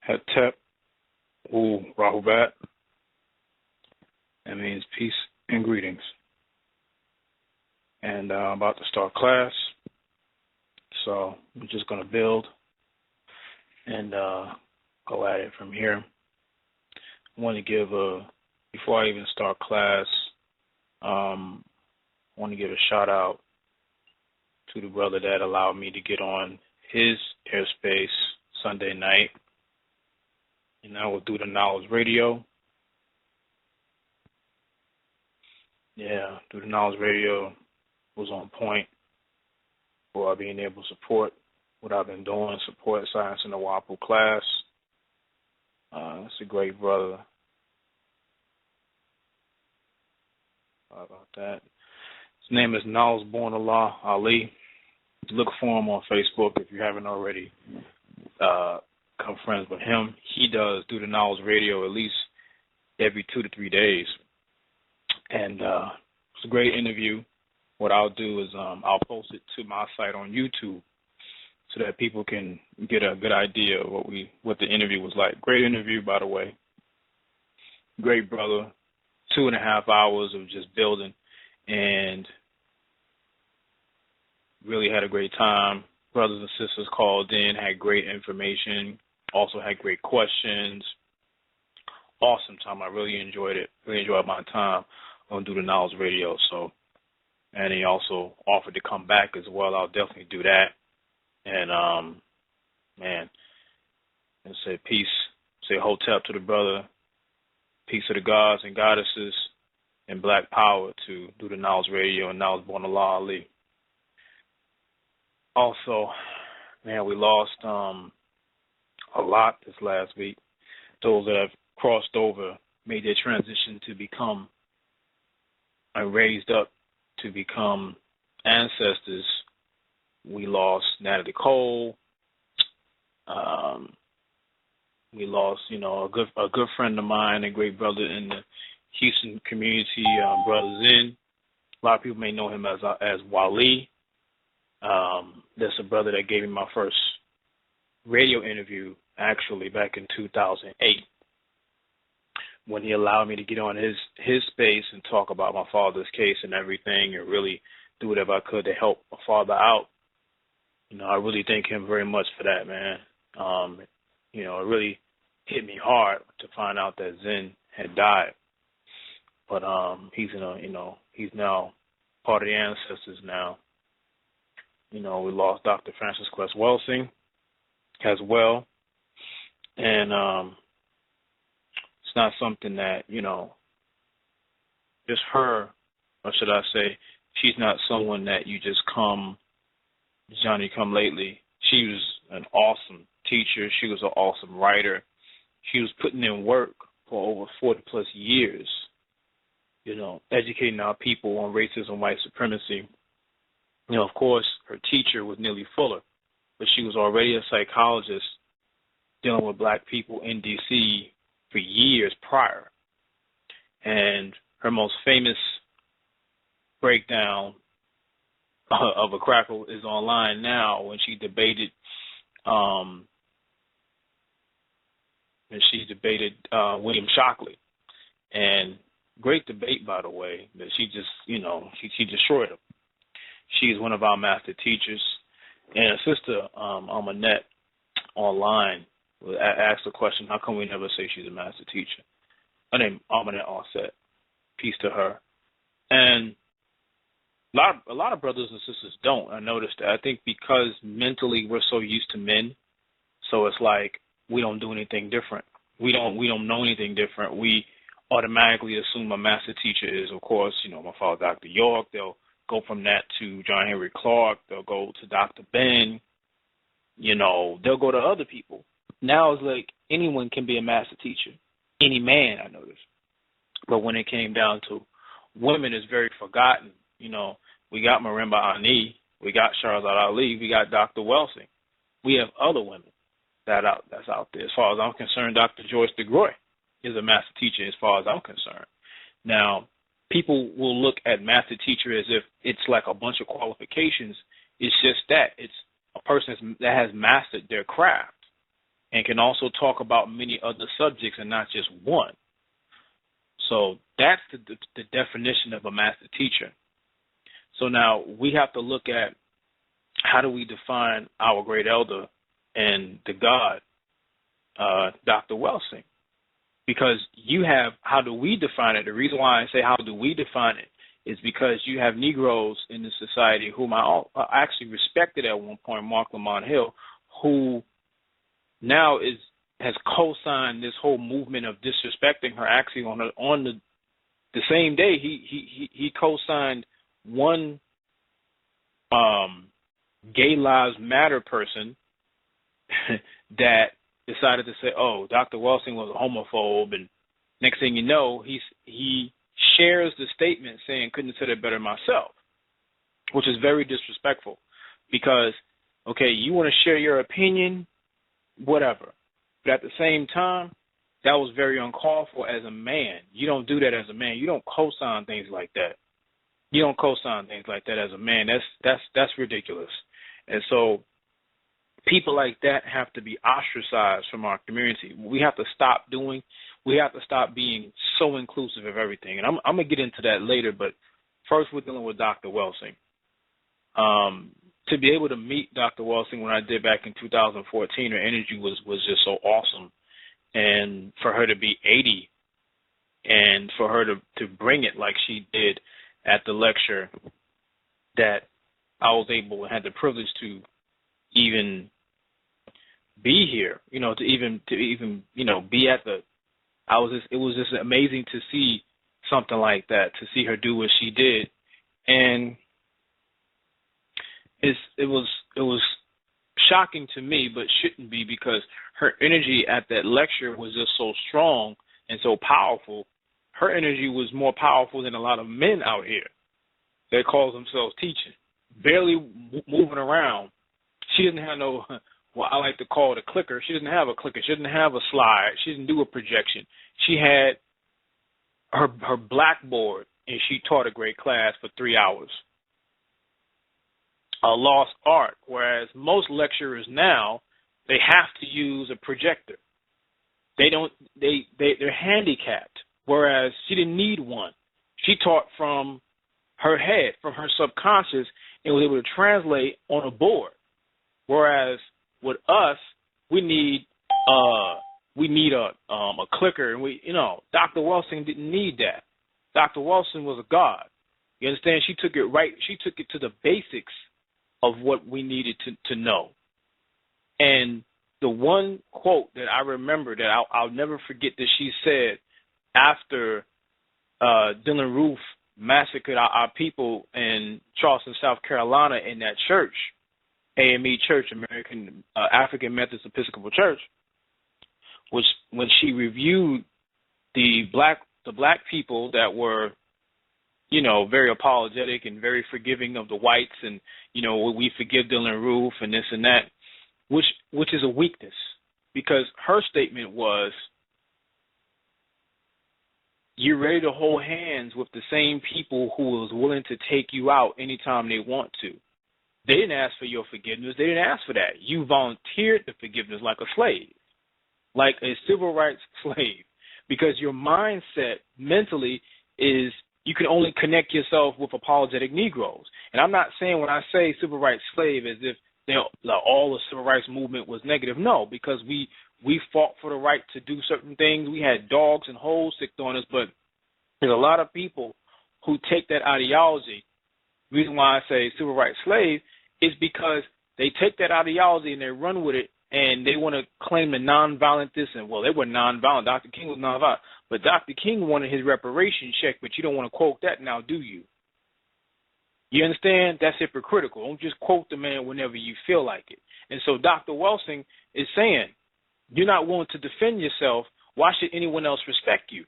Hetep Rahubat. That means peace and greetings. And I'm about to start class, so I'm just going to build and go at it from here. I want to give before I even start class, I want to give a shout out to the brother that allowed me to get on his airspace Sunday night. And I will do the Knowledge Radio. Yeah, do the Knowledge Radio was on point for being able to support what I've been doing, support Science in the WAPU class. It's a great brother. How about that? His name is Knowledge Born Allah Ali. Look for him on Facebook if you haven't already become friends with him. He does do the Knowledge Radio at least every 2 to 3 days. And it's a great interview. What I'll do is I'll post it to my site on YouTube so that people can get a good idea of what the interview was like. Great interview, by the way. Great brother. 2.5 hours of just building, and really had a great time. Brothers and sisters called in, had great information, also had great questions. Awesome time. I really enjoyed it. Really enjoyed my time on Do the Knowledge Radio. So, and he also offered to come back as well. I'll definitely do that. And man, and say peace. Say hotep to the brother. Peace to the gods and goddesses and black power to Do the Knowledge Radio and Knowledge Born Allah Ali. Also, man, we lost a lot this last week. Those that have crossed over, made their transition to become and raised up to become ancestors. We lost Natalie Cole. We lost, a good friend of mine, a great brother in the Houston community, Brother Zen. A lot of people may know him as Wali. That's a brother that gave me my first radio interview, actually, back in 2008, when he allowed me to get on his space and talk about my father's case and everything, and really do whatever I could to help my father out. I really thank him very much for that, man. It really hit me hard to find out that Zen had died. But he's now part of the ancestors now. We lost Dr. Francis Quest Welsing as well. And it's not something that, just her, or should I say, she's not someone that you just Johnny come lately. She was an awesome teacher. She was an awesome writer. She was putting in work for over 40 plus years, educating our people on racism, white supremacy. Of course, her teacher was Neely Fuller, but she was already a psychologist dealing with black people in D.C. for years prior. And her most famous breakdown of a crackle is online now when she debated William Shockley. And great debate, by the way, that she just, she destroyed him. She's one of our master teachers. And her sister, Almanette, online, asked the question, how come we never say she's a master teacher? Her name, Almanette Offset. Peace to her. And a lot of brothers and sisters don't. I noticed that. I think because mentally we're so used to men, so it's like we don't do anything different. We don't know anything different. We automatically assume a master teacher is, of course, my father, Dr. York. They'll go from that to John Henry Clark. They'll go to Dr. Ben. They'll go to other people. Now it's like anyone can be a master teacher. Any man, I noticed. But when it came down to women, it's very forgotten. We got Marimba Ani, we got Charlotte Ali, we got Dr. Welsing. We have other women that's out there. As far as I'm concerned, Dr. Joyce DeGroy is a master teacher as far as I'm concerned. Now, people will look at master teacher as if it's like a bunch of qualifications. It's just that. It's a person that has mastered their craft. and can also talk about many other subjects and not just one. So that's the definition of a master teacher. So now we have to look at how do we define our great elder and the God, Dr. Welsing? Because you have, how do we define it? The reason why I say how do we define it is because you have Negroes in the society whom I actually respected at one point, Mark Lamont Hill, who now has co-signed this whole movement of disrespecting her. Actually, on the same day, he co-signed one Gay Lives Matter person that decided to say, "Oh, Dr. Welsing was a homophobe," and next thing you know, he shares the statement saying, "Couldn't have said it better myself," which is very disrespectful. Because, okay, you want to share your opinion, whatever, but at the same time, that was very uncalled for as a man. You don't do that as a man. You don't co-sign things like that. You don't co-sign things like that as a man. That's ridiculous. And so people like that have to be ostracized from our community. We have to stop being so inclusive of everything. And I'm going to get into that later, but first we're dealing with Dr. Welsing. To be able to meet Dr. Welsing when I did back in 2014, her energy was just so awesome. And for her to be 80 and for her to bring it like she did at the lecture that I was able and had the privilege to even be here, to even be at the, it was just amazing to see something like that, to see her do what she did. And it was shocking to me, but shouldn't be, because her energy at that lecture was just so strong and so powerful. Her energy was more powerful than a lot of men out here that call themselves teaching, barely moving around. She didn't have no, what I like to call it a clicker. She didn't have a clicker. She didn't have a slide. She didn't do a projection. She had her blackboard, and she taught a great class for 3 hours. A lost art, whereas most lecturers now, they have to use a projector. They're handicapped, whereas she didn't need one. She taught from her head, from her subconscious, and was able to translate on a board. Whereas with us, we need a clicker, and Dr. Welsing didn't need that. Dr. Welsing was a god. You understand? She took it right. She took it to the basics of what we needed to know. And the one quote that I remember that I'll never forget that she said after Dylan Roof massacred our people in Charleston, South Carolina, in that church, AME Church, American African Methodist Episcopal Church, which when she reviewed the black people that were, very apologetic and very forgiving of the whites, and we forgive Dylan Roof and this and that, which is a weakness, because her statement was, you're ready to hold hands with the same people who was willing to take you out anytime they want to. They didn't ask for your forgiveness. They didn't ask for that. You volunteered the forgiveness like a slave, like a civil rights slave, because your mindset mentally is you can only connect yourself with apologetic Negroes. And I'm not saying when I say civil rights slave as if all the civil rights movement was negative. No, because we fought for the right to do certain things. We had dogs and holes sticked on us, but there's a lot of people who take that ideology. The reason why I say civil rights slave is because they take that ideology and they run with it, and they want to claim the nonviolent this, and, well, they were nonviolent. Dr. King was nonviolent. But Dr. King wanted his reparation check, but you don't want to quote that now, do you? You understand? That's hypocritical. Don't just quote the man whenever you feel like it. And so Dr. Welsing is saying, you're not willing to defend yourself. Why should anyone else respect you?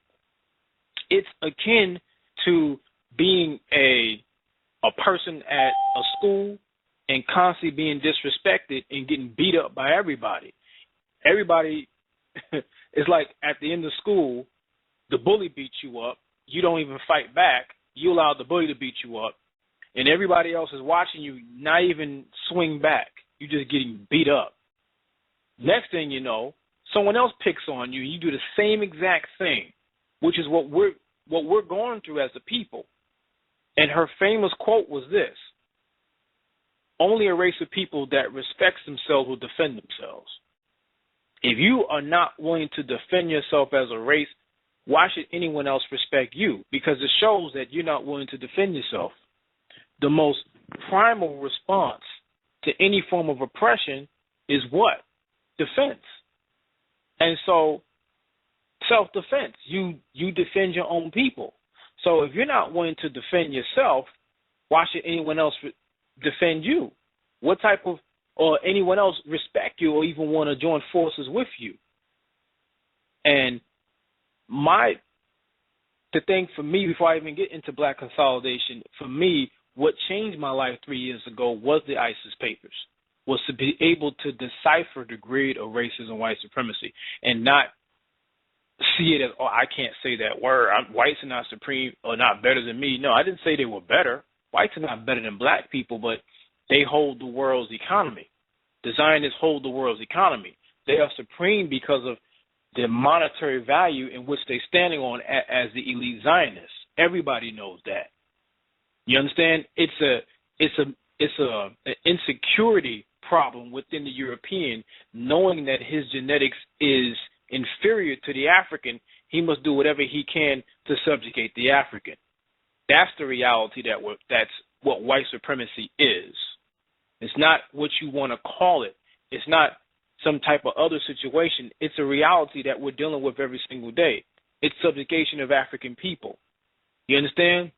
It's akin to being a person at a school and constantly being disrespected and getting beat up by everybody. Everybody is like at the end of school, the bully beats you up. You don't even fight back. You allow the bully to beat you up. And everybody else is watching you not even swing back. You're just getting beat up. Next thing you know, someone else picks on you, and you do the same exact thing, which is what we're going through as a people. And her famous quote was this: only a race of people that respects themselves will defend themselves. If you are not willing to defend yourself as a race, why should anyone else respect you? Because it shows that you're not willing to defend yourself. The most primal response to any form of oppression is what? Defense. And so, self-defense. You defend your own people. So if you're not willing to defend yourself, why should anyone else defend you? What type of, or anyone else respect you or even want to join forces with you? And the thing for me, before I even get into black consolidation, for me, what changed my life 3 years ago was the ISIS papers, was to be able to decipher the grade of racism and white supremacy and not see it as, oh, I can't say that word. Whites are not supreme or not better than me. No, I didn't say they were better. Whites are not better than black people, but they hold the world's economy. The Zionists hold the world's economy. They are supreme because of the monetary value in which they're standing on as the elite Zionists. Everybody knows that. You understand? It's an insecurity problem within the European, knowing that his genetics is inferior to the African. He must do whatever he can to subjugate the African. That's the reality that's what white supremacy is. It's not what you want to call it. It's not some type of other situation. It's a reality that we're dealing with every single day. It's subjugation of African people. You understand?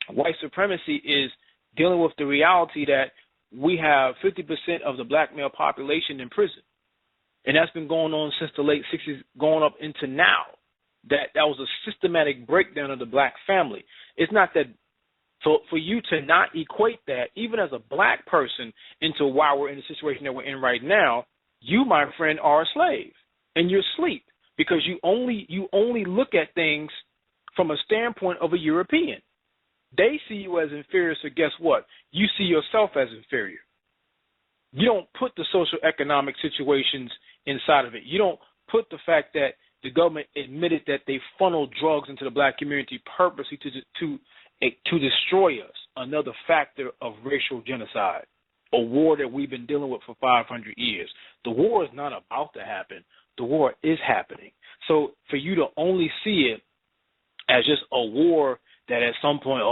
White supremacy is dealing with the reality that we have 50% of the black male population in prison. And that's been going on since the late 60s, going up into now. That was a systematic breakdown of the black family. It's not that for you to not equate that, even as a black person, into why we're in the situation that we're in right now, you, my friend, are a slave. And you're asleep because you only look at things from a standpoint of a European. They see you as inferior, so guess what? You see yourself as inferior. You don't put the social economic situations inside of it. You don't put the fact that the government admitted that they funneled drugs into the black community purposely to destroy us, another factor of racial genocide, a war that we've been dealing with for 500 years. The war is not about to happen. The war is happening. So for you to only see it as just a war that at some point,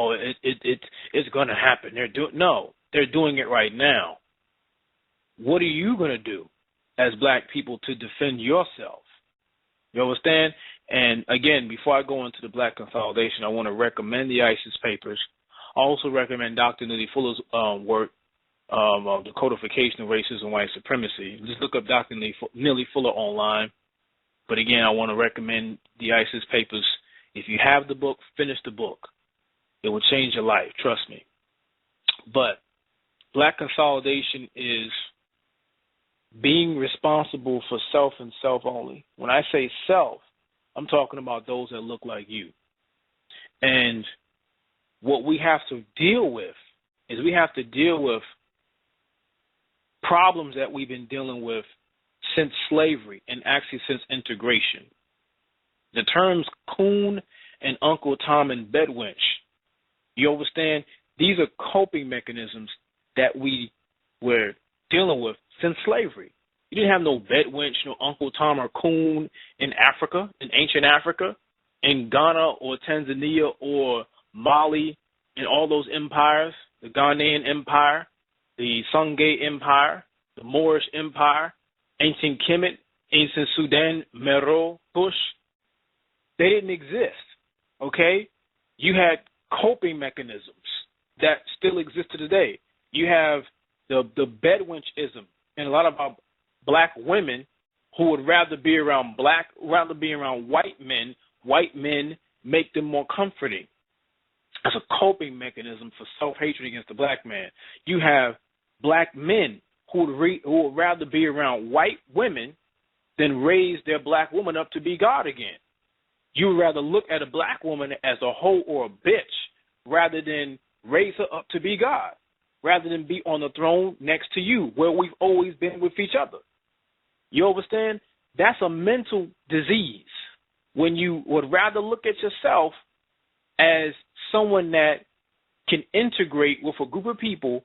it's going to happen. They're doing it right now. What are you going to do as black people to defend yourself? You understand? And again, before I go into the black consolidation, I want to recommend the ISIS papers. I also recommend Dr. Neely Fuller's work of the codification of racism and white supremacy. Just look up Dr. Neely Fuller online. But again, I want to recommend the ISIS papers. If you have the book, finish the book. It will change your life, trust me. But black consolidation is being responsible for self and self only. When I say self, I'm talking about those that look like you. And what we have to deal with is we have to deal with problems that we've been dealing with since slavery and actually since integration. The terms coon and Uncle Tom and bedwench, you understand? These are coping mechanisms that we were dealing with since slavery. You didn't have no bedwench, no Uncle Tom or coon in Africa, in ancient Africa, in Ghana or Tanzania or Mali, in all those empires, the Ghanaian Empire, the Sungay Empire, the Moorish Empire, ancient Kemet, ancient Sudan, Meroe, Kush. They didn't exist, okay? You had coping mechanisms that still exist to today. You have the bedwenchism, and a lot of our black women who would rather be around white men. White men make them more comforting. That's a coping mechanism for self-hatred against the black man. You have black men who would rather be around white women than raise their black woman up to be God again. You would rather look at a black woman as a hoe or a bitch rather than raise her up to be God, rather than be on the throne next to you where we've always been with each other. You understand? That's a mental disease when you would rather look at yourself as someone that can integrate with a group of people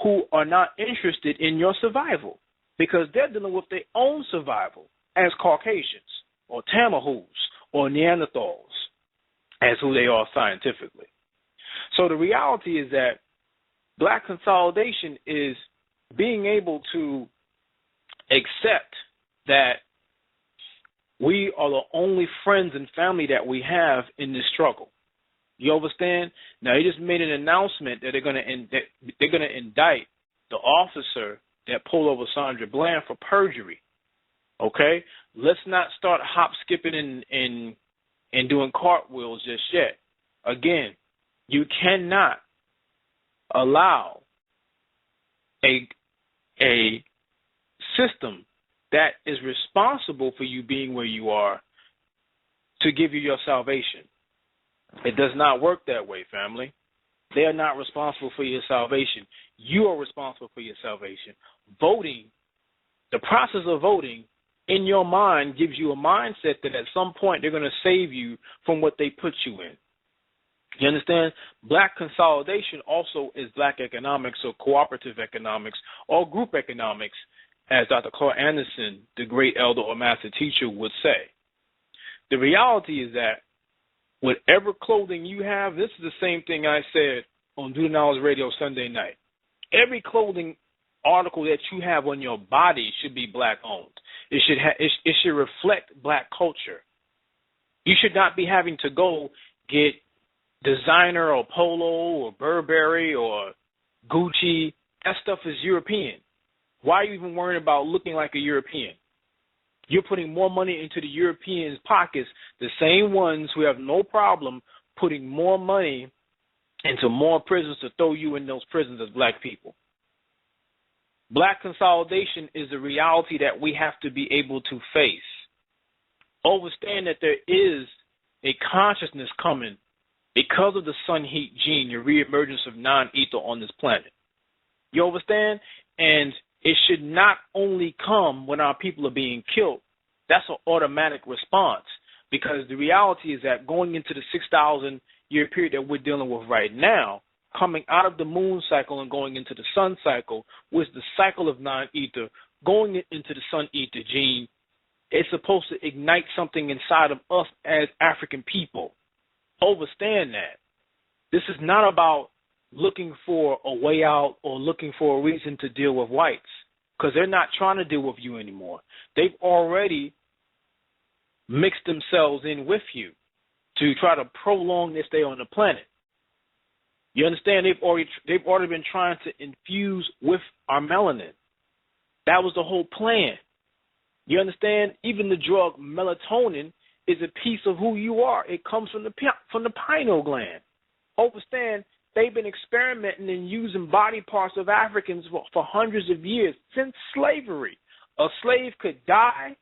who are not interested in your survival because they're dealing with their own survival as Caucasians or Tamahus or Neanderthals as who they are scientifically. So the reality is that black consolidation is being able to accept that we are the only friends and family that we have in this struggle. You understand? Now, they just made an announcement that they're going to indict the officer that pulled over Sandra Bland for perjury. Okay? Let's not start hop skipping and doing cartwheels just yet. Again, you cannot allow a system that is responsible for you being where you are to give you your salvation. It does not work that way, family. They are not responsible for your salvation. You are responsible for your salvation. Voting, the process of voting in your mind gives you a mindset that at some point they're going to save you from what they put you in. You understand? Black consolidation also is black economics or cooperative economics or group economics, as Dr. Claude Anderson, the great elder or master teacher, would say. The reality is that whatever clothing you have, this is the same thing I said on Do the Knowledge Radio Sunday night. Every clothing article that you have on your body should be black-owned. It should reflect black culture. You should not be having to go get designer or Polo or Burberry or Gucci. That stuff is European. Why are you even worrying about looking like a European? You're putting more money into the Europeans' pockets, the same ones who have no problem putting more money into more prisons to throw you in those prisons as black people. Black consolidation is a reality that we have to be able to face. Understand that there is a consciousness coming because of the sun heat gene, the reemergence of non-ether on this planet. You understand? And it should not only come when our people are being killed. That's an automatic response because the reality is that going into the 6,000-year period that we're dealing with right now, coming out of the moon cycle and going into the sun cycle, was the cycle of non-ether, going into the sun ether gene, it's supposed to ignite something inside of us as African people. Understand that. This is not about looking for a way out or looking for a reason to deal with whites because they're not trying to deal with you anymore. They've already mixed themselves in with you to try to prolong their stay on the planet. You understand? They've already been trying to infuse with our melanin. That was the whole plan. You understand? Even the drug melatonin is a piece of who you are. It comes from the pineal gland. Understand? They've been experimenting and using body parts of Africans for hundreds of years since slavery. A slave could die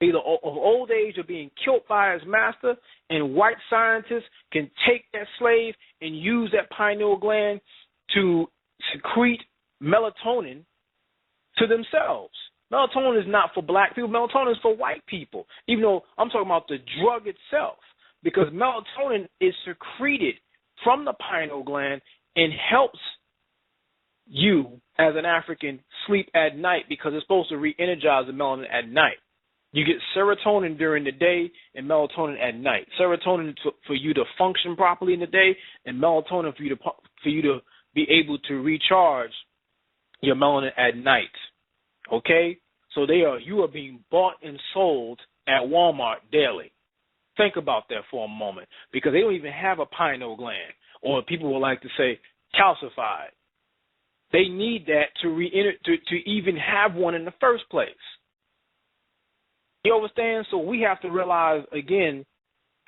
either of old age or being killed by his master, and white scientists can take that slave and use that pineal gland to secrete melatonin to themselves. Melatonin is not for black people. Melatonin is for white people, even though I'm talking about the drug itself, because melatonin is secreted from the pineal gland and helps you as an African sleep at night because it's supposed to re-energize the melanin at night. You get serotonin during the day and melatonin at night. Serotonin for you to function properly in the day, and melatonin for you to be able to recharge your melanin at night. Okay? So you are being bought and sold at Walmart daily. Think about that for a moment, because they don't even have a pineal gland, or people would like to say calcified. They need that to even have one in the first place. You understand? So we have to realize, again,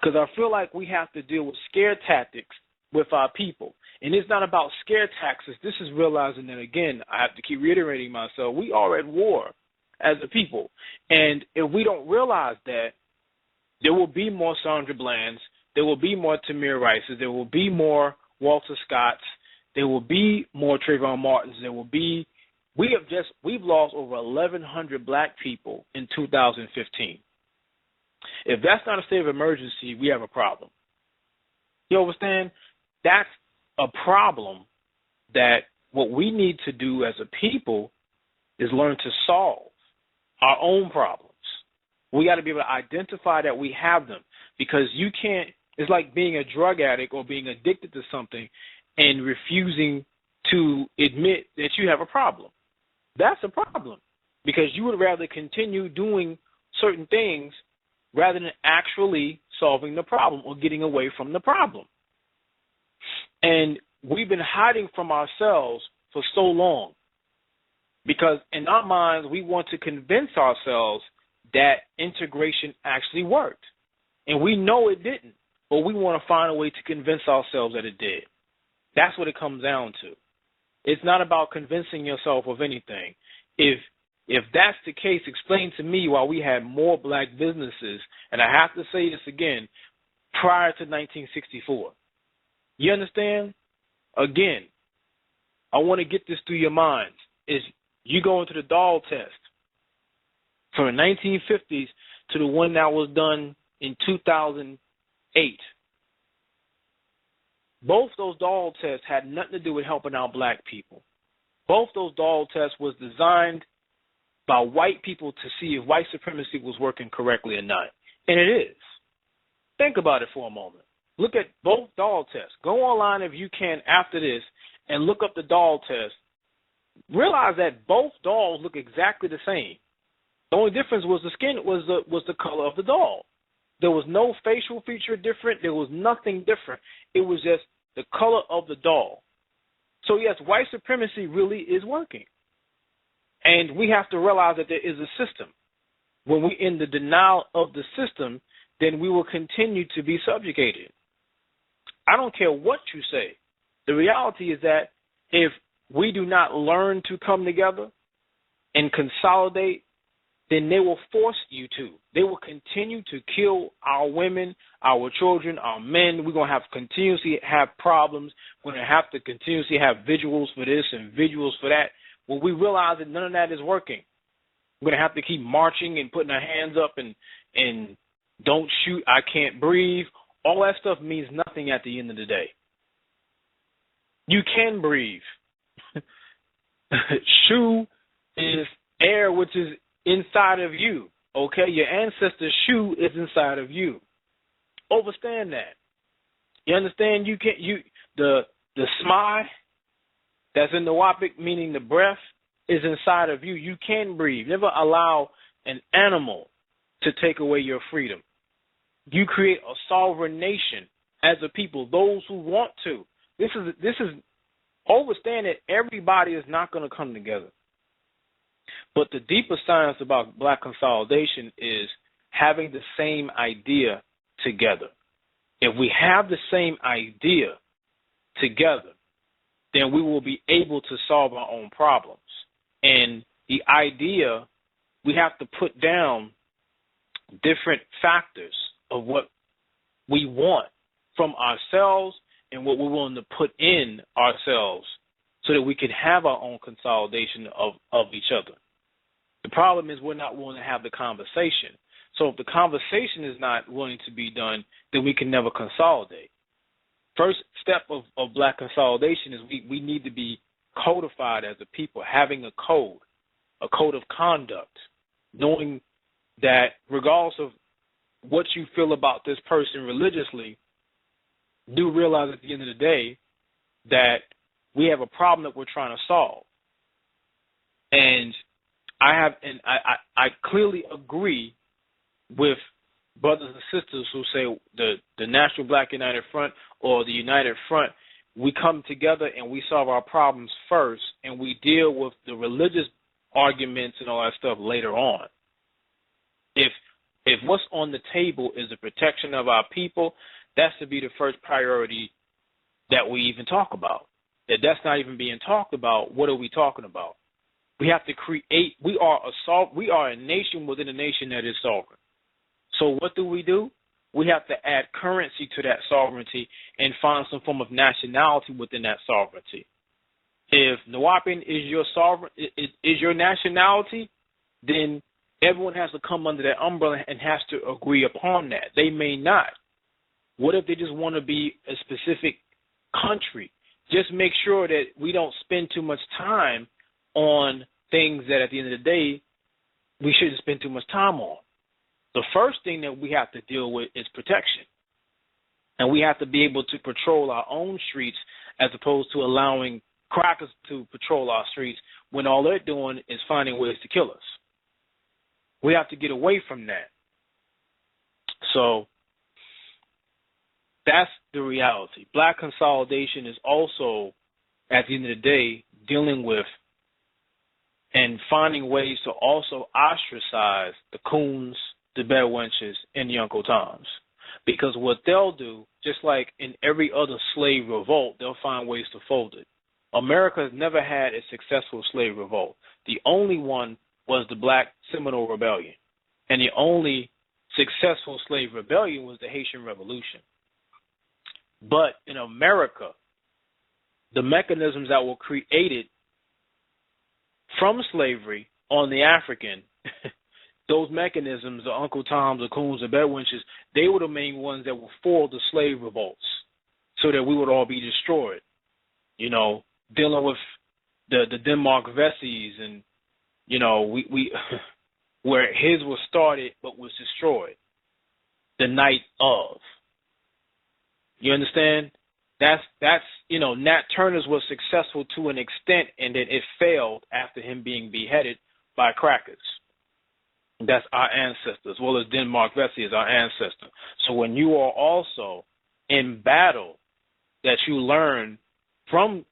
because I feel like we have to deal with scare tactics with our people. And it's not about scare tactics. This is realizing that, again, I have to keep reiterating myself, we are at war as a people. And if we don't realize that, there will be more Sandra Blands, there will be more Tamir Rices, there will be more Walter Scotts, there will be more Trayvon Martins, there will be we've lost over 1,100 black people in 2015. If that's not a state of emergency, we have a problem. You understand? That's a problem that what we need to do as a people is learn to solve our own problems. We got to be able to identify that we have them, because you can't, it's like being a drug addict or being addicted to something and refusing to admit that you have a problem. That's a problem, because you would rather continue doing certain things rather than actually solving the problem or getting away from the problem. And we've been hiding from ourselves for so long because in our minds we want to convince ourselves that integration actually worked. And we know it didn't, but we want to find a way to convince ourselves that it did. That's what it comes down to. It's not about convincing yourself of anything. If that's the case, explain to me why we had more black businesses, and I have to say this again, prior to 1964. You understand? Again, I want to get this through your minds. Is you go into the doll test from the 1950s to the one that was done in 2008. Both those doll tests had nothing to do with helping out black people. Both those doll tests was designed by white people to see if white supremacy was working correctly or not. And it is. Think about it for a moment. Look at both doll tests. Go online if you can after this and look up the doll test. Realize that both dolls look exactly the same. The only difference was the skin was the color of the doll. There was no facial feature different. There was nothing different. It was just the color of the doll. So yes, white supremacy really is working. And we have to realize that there is a system. When we're in the denial of the system, then we will continue to be subjugated. I don't care what you say. The reality is that if we do not learn to come together and consolidate, then they will force you to. They will continue to kill our women, our children, our men. We're going to have to continuously have problems. We're going to have to continuously have vigils for this and vigils for that. When we realize that none of that is working, we're going to have to keep marching and putting our hands up and don't shoot, I can't breathe. All that stuff means nothing at the end of the day. You can breathe. Shu is air which is inside of you. Okay? Your ancestor's shu is inside of you. Understand that. You understand? The smai that's in the Wapik, meaning the breath, is inside of you. You can breathe. Never allow an animal to take away your freedom. You create a sovereign nation as a people, those who want to. This is understand that everybody is not going to come together. But the deeper science about black consolidation is having the same idea together. If we have the same idea together, then we will be able to solve our own problems. And the idea, we have to put down different factors of what we want from ourselves and what we're willing to put in ourselves so that we can have our own consolidation of each other. The problem is we're not willing to have the conversation. So if the conversation is not willing to be done, then we can never consolidate. First step of black consolidation is we need to be codified as a people, having a code of conduct, knowing that regardless of what you feel about this person religiously, do realize at the end of the day that we have a problem that we're trying to solve. And I clearly agree with brothers and sisters who say the National Black United Front or the United Front, we come together and we solve our problems first and we deal with the religious arguments and all that stuff later on. If what's on the table is the protection of our people, that's to be the first priority that we even talk about. If that's not even being talked about, what are we talking about? We have to create, we are a nation within a nation that is sovereign. So what do? We have to add currency to that sovereignty and find some form of nationality within that sovereignty. If Nawapian is your sovereign, is your nationality, then everyone has to come under that umbrella and has to agree upon that. They may not. What if they just want to be a specific country? Just make sure that we don't spend too much time on things that at the end of the day we shouldn't spend too much time on. The first thing that we have to deal with is protection. And we have to be able to patrol our own streets as opposed to allowing crackers to patrol our streets when all they're doing is finding ways to kill us. We have to get away from that. So that's the reality. Black consolidation is also, at the end of the day, dealing with and finding ways to also ostracize the coons, the Bedouins, and the Uncle Toms. Because what they'll do, just like in every other slave revolt, they'll find ways to fold it. America has never had a successful slave revolt. The only one was the Black Seminole Rebellion. And the only successful slave rebellion was the Haitian Revolution. But in America, the mechanisms that were created from slavery on the African, those mechanisms, the Uncle Toms, the Coons, the Bedouins, they were the main ones that were for the slave revolts so that we would all be destroyed. You know, dealing with the Denmark Vessies and, you know, we where his was started but was destroyed the night of. You understand? That's you know, Nat Turner's was successful to an extent, and then it failed after him being beheaded by crackers. That's our ancestor, as well as Denmark Vesey is our ancestor. So when you are also in battle, that you learn from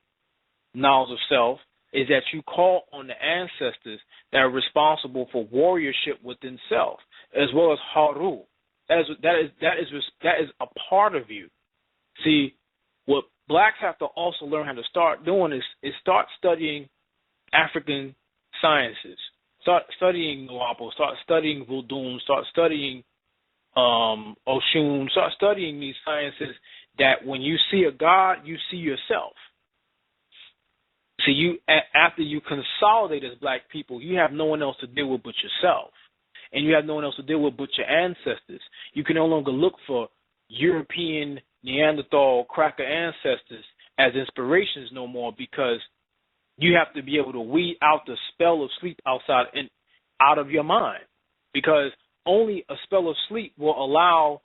knowledge of self is that you call on the ancestors that are responsible for warriorship within self, as well as Haru. That is a part of you. See, what blacks have to also learn how to start doing is start studying African sciences. Start studying Nwapo, start studying Vodun, start studying Oshun, start studying these sciences that when you see a God, you see yourself. See, after you consolidate as black people, you have no one else to deal with but yourself. And you have no one else to deal with but your ancestors. You can no longer look for European, Neanderthal, cracker ancestors as inspirations no more, because you have to be able to weed out the spell of sleep outside and out of your mind, because only a spell of sleep will allow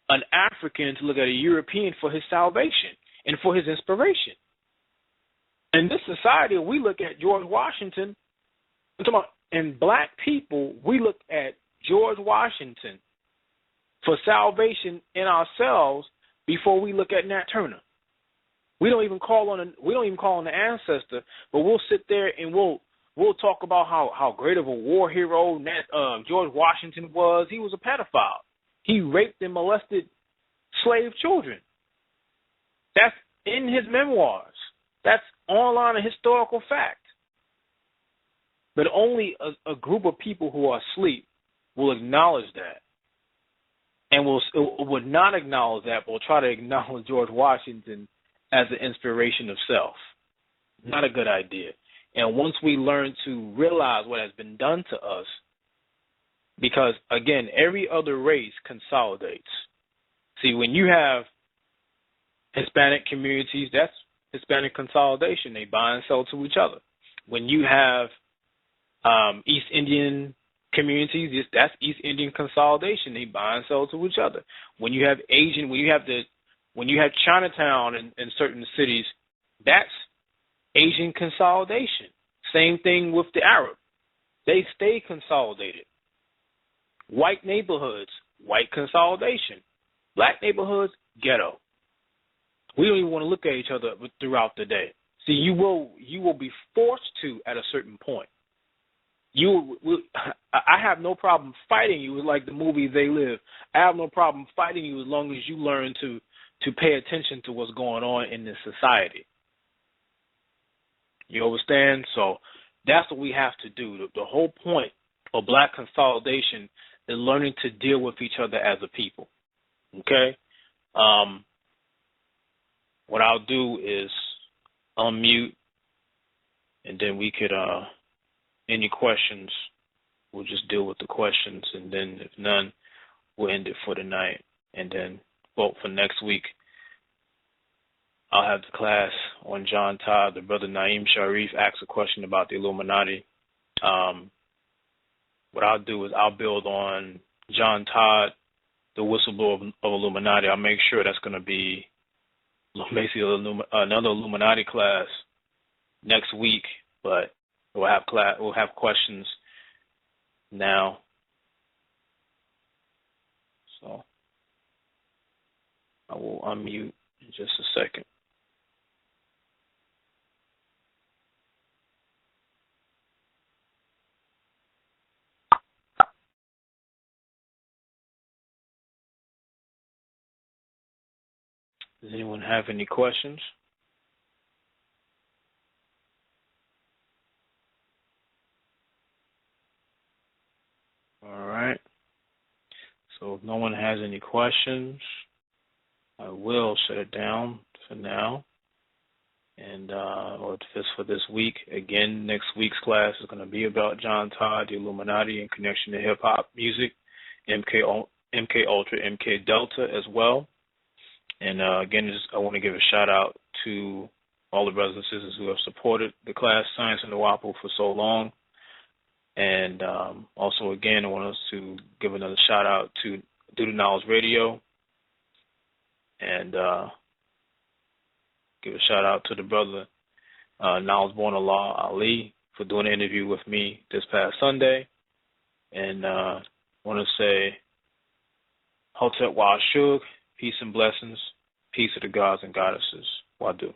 an African to look at a European for his salvation and for his inspiration. In this society, we look at George Washington, and black people, we look at George Washington for salvation in ourselves before we look at Nat Turner. We don't even call on the ancestor, but we'll sit there and we'll talk about how great of a war hero George Washington was. He was a pedophile. He raped and molested slave children. That's in his memoirs. That's online a historical fact. But only a group of people who are asleep will acknowledge that, and would not acknowledge that, but will try to acknowledge George Washington as an inspiration of self. Not a good idea. And once we learn to realize what has been done to us, because, again, every other race consolidates. See, when you have Hispanic communities, that's Hispanic consolidation. They buy and sell to each other. When you have East Indian communities, that's East Indian consolidation. They buy and sell to each other. When you have Asian, when you have Chinatown in certain cities, that's Asian consolidation. Same thing with the Arab. They stay consolidated. White neighborhoods, white consolidation. Black neighborhoods, ghetto. We don't even want to look at each other throughout the day. See, you will be forced to at a certain point. I have no problem fighting you, like the movie They Live. I have no problem fighting you as long as you learn to pay attention to what's going on in this society. You understand? So that's what we have to do. The whole point of black consolidation is learning to deal with each other as a people. Okay? What I'll do is unmute and then we could, any questions, we'll just deal with the questions, and then if none, we'll end it for the night. And then, well, for next week, I'll have the class on John Todd. The brother Naeem Sharif asked a question about the Illuminati. What I'll do is I'll build on John Todd, the whistleblower of Illuminati. I'll make sure that's going to be basically another Illuminati class next week, but we'll have questions now. So I will unmute in just a second. Does anyone have any questions? All right. So if no one has any questions, I will shut it down for now. And or just for this week. Again, next week's class is going to be about John Todd, the Illuminati, in connection to hip hop music, MK Ultra, MK Delta as well. And again, I want to give a shout out to all the brothers and sisters who have supported the class Science in the WAPO for so long. And also, again, I want us to give another shout out to Do the Knowledge Radio, and give a shout out to the brother Knowledge Born Allah Ali for doing an interview with me this past Sunday. And I want to say Hotep Wa Shug, peace and blessings, peace to the gods and goddesses. Wadu.